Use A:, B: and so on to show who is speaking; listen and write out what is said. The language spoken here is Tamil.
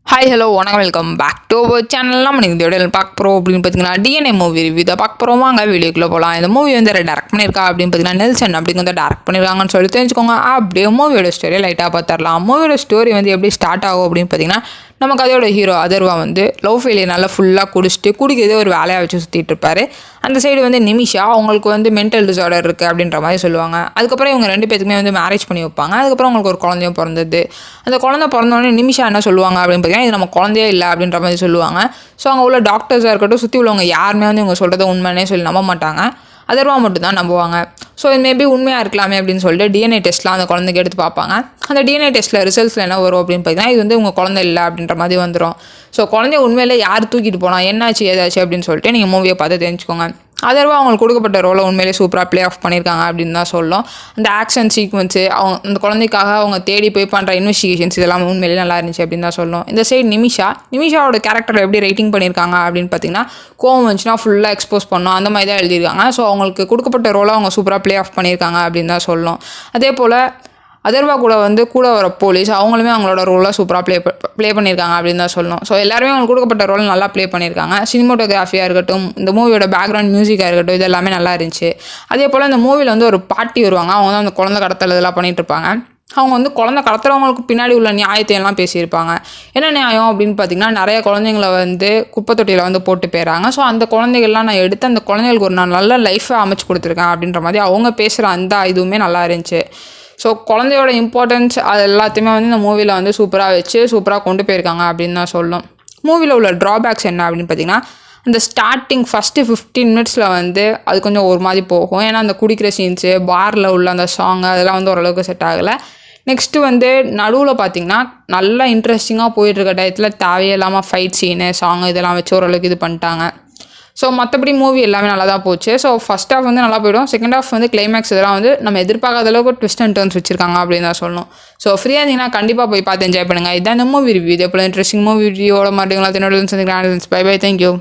A: ஹாய் ஹலோ வணக்கம் வெல்கம் பேக் டு அவர் சேனல்லாம் நம்ம இந்த வீடியோவில் பார்க்க போகிறோம் அப்படின்னு பார்த்தீங்கன்னா டிஎன்ஏ மூவி ரிவ்யூ தான் பார்க்க போகிறோம். வாங்க வீடியோக்குள்ளே போகலாம். இந்த மூவி வந்து டேரக்ட் பண்ணியிருக்கா அப்படின்னு பார்த்தீங்கன்னா நெல்சன் அப்படிங்க வந்து டேரக்ட் பண்ணியிருக்காங்கன்னு சொல்லி தெரிஞ்சுக்கோங்க. அப்படியே மூவியோட ஸ்டோரியை லைட்டாக பார்த்துடலாம். மூவியோட ஸ்டோரி வந்து எப்படி ஸ்டார்ட் ஆகும் அப்படின்னு பார்த்தீங்கன்னா நம்ம கதையோட ஹீரோ அதர்வா வந்து லவ் ஃபெயிலியர் நல்லா ஃபுல்லாக குடிக்கிறதே ஒரு வேலையாக வச்சு சுற்றிட்டு இருப்பார். அந்த சைடு வந்து நிமிஷா அவங்களுக்கு வந்து மென்டல் டிசார்டர் இருக்குது அப்படின்ற மாதிரி சொல்லுவாங்க. அதுக்கப்புறம் இவங்க ரெண்டு பேத்துக்குமே வந்து மேரேஜ் பண்ணி வைப்பாங்க. அதுக்கப்புறம் அவங்களுக்கு ஒரு குழந்தையும் பிறந்தது. அந்த குழந்தை பிறந்தோடனே நிமிஷா என்ன சொல்லுவாங்க அப்படின்னு பார்த்தீங்கன்னா இது நம்ம குழந்தையே இல்லை அப்படின்ற மாதிரி சொல்லுவாங்க. ஸோ அங்கே உள்ள டாக்டர்ஸாக இருக்கட்டும் சுற்றி உள்ளவங்க யாருமே வந்து இவங்க சொல்கிறத உண்மைன்னே சொல்லி நம்ப மாட்டாங்க. அதர்வா மட்டும்தான் நம்புவாங்க. ஸோ இது மேபி உண்மையாக இருக்கலாமே அப்படின்னு சொல்லிட்டு டிஎன்ஏ டெஸ்ட்லாம் அந்த குழந்தைக்கு எடுத்து பார்ப்பாங்க. அந்த டிஎன்ஏ டெஸ்ட்டில் ரிசல்ட்ஸில் என்ன வரும் அப்படின்னு பார்த்தீங்கன்னா இது வந்து உங்கள் குழந்தை இல்லை அப்படின்ற மாதிரி வந்துடும். ஸோ குழந்தைய உண்மையில் யார் தூக்கிட்டு போனால் என்னாச்சு ஏதாச்சு அப்படின்னு சொல்லிட்டு நீங்கள் மூவியை பார்த்து தெரிஞ்சுக்கோங்க. அதர்வா அவங்களுக்கு கொடுக்கப்பட்ட ரோலை உண்மையிலே சூப்பராக ப்ளே ஆஃப் பண்ணியிருக்காங்க அப்படின்னு தான் சொல்லணும். அந்த ஆக்ஷன் சீக்வன்ஸு அவங்க அந்த குழந்தைக்காக அவங்க தேடி போய் பண்ணுற இன்வெஸ்டிகேஷன்ஸ் இதெல்லாம் உண்மையிலே நல்லா இருந்துச்சு அப்படின்னு தான் சொல்லணும். இந்த சைடு நிமிஷாவோட கேரக்டரை எப்படி ரைட்டிங் பண்ணியிருக்காங்க அப்படின்னு பார்த்தீங்கன்னா கோவம் வந்துச்சுன்னா ஃபுல்லாக எக்ஸ்போஸ் பண்ணோம் அந்த மாதிரி தான் எழுதியிருக்காங்க. ஸோ அவங்களுக்கு கொடுக்கப்பட்ட ரோலை அவங்க சூப்பராக ப்ளே ஆஃப் பண்ணியிருக்காங்க அப்படின்னு தான் சொல்லணும். அதே போல் அதர்வா கூட வர போலீஸ் அவங்களுமே அவங்களோட ரோலை சூப்பராக ப்ளே பண்ணியிருக்காங்க அப்படின்னு தான் சொல்லணும். ஸோ எல்லாருமே அவங்களுக்கு கொடுக்கப்பட்ட ரோல் நல்லா ப்ளே பண்ணியிருக்காங்க. சினிமோட்டோகிராஃபியாக இருக்கட்டும் இந்த மூவியோட பேக்ரவுண்ட் மியூசிக்காக இருக்கட்டும் இது எல்லாமே நல்லா இருந்துச்சு. அதே போல் இந்த மூவியில் வந்து ஒரு பாட்டி வருவாங்க. அவங்க வந்து அந்த குழந்தை கடத்தல் இதெல்லாம் பண்ணிகிட்டு இருப்பாங்க. அவங்க வந்து குழந்தை கடத்துறவங்களுக்கு பின்னாடி உள்ள நியாயத்தையெல்லாம் பேசியிருப்பாங்க. என்ன நியாயம் அப்படின்னு பார்த்தீங்கன்னா நிறைய குழந்தைங்களை வந்து குப்பை தொட்டியில் வந்து போட்டு போயிடறாங்க. ஸோ அந்த குழந்தைகள்லாம் நான் எடுத்து அந்த குழந்தைகளுக்கு ஒரு நான் நல்ல லைஃப்பை அமைச்சு கொடுத்துருக்கேன் அப்படின்ற மாதிரி அவங்க பேசுகிற அந்த இதுவுமே நல்லா இருந்துச்சு. ஸோ குழந்தையோட இம்பார்ட்டன்ஸ் அது எல்லாத்தையுமே வந்து இந்த மூவியில் வந்து சூப்பராக கொண்டு போயிருக்காங்க அப்படின்னு தான் சொல்லணும். மூவியில் உள்ள ட்ராபேக்ஸ் என்ன அப்படின்னு பார்த்தீங்கன்னா இந்த ஸ்டார்டிங் ஃபஸ்ட்டு 15 மினிட்ஸில் வந்து அது கொஞ்சம் ஒரு மாதிரி போகும். ஏன்னா அந்த குடிக்கிற சீன்ஸு பாரில் உள்ள அந்த சாங்கு அதெல்லாம் வந்து ஓரளவுக்கு செட் ஆகலை. நெக்ஸ்ட்டு வந்து நடுவில் பார்த்திங்கன்னா நல்லா இன்ட்ரெஸ்டிங்காக போயிட்டுருக்க டயத்தில் தேவையில்லாமல் ஃபைட் சீனு சாங்கு இதெல்லாம் வச்சு ஓரளவுக்கு இது பண்ணிட்டாங்க. ஸோ மற்றபடி மூவி எல்லாமே நல்லா தான் போச்சு. ஸோ ஃபஸ்ட் ஹாஃப் வந்து நல்லா போய்டும். செகண்ட் ஹாஃப் வந்து கிளைமேக்ஸ் இதெல்லாம் வந்து நம்ம எதிர்பார்க்காத அளவுக்கு ட்விஸ்ட் அண்ட் டர்ன்ஸ் வச்சிருக்காங்க அப்படின்னு தான் சொல்லணும். ஸோ ஃப்ரீயாக இருந்தீங்கன்னா கண்டிப்பாக போய் பார்த்து என்ஜாய் பண்ணுங்கள். இதான் இந்த மூவி ரிவ்யூ. இதே போல் இன்ட்ரெஸ்டிங் மூவி ரிவ்யூவோட மாட்டீங்களா? என்னோட சந்திக்கிறேன். Bye bye. தேங்க்யூ.